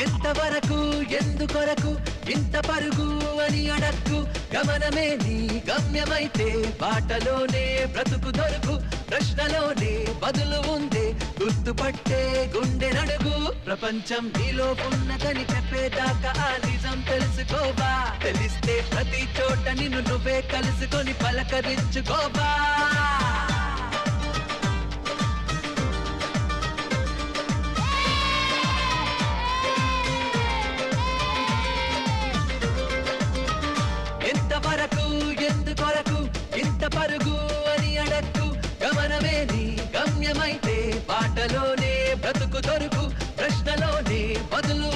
ఎంతవరకు ఎందుకొరకు ఇంత పరుగు అని అడక్కు గమనమే నీ గమ్యమైతే బాటలోనే బ్రతుకు దొరుకు ప్రశ్నలోనే బదులు ఉందే గుర్తుపట్టే గుండె నడుగు ప్రపంచం నీలో ఉన్నదని చెప్పేదాకా ఆ నిజం తెలుసుకోవా తెలిస్తే ప్రతి చోట నిన్ను నువ్వే కలుసుకొని పలకరించుకోవా ఎంతవరకు ఎందుకొరకు ఇంత పరుగు అని అడక్కు గమనమే నీ గమ్యమైతే బాటలోనే బ్రతుకు దొరుకు ప్రశ్నలోనే బదులు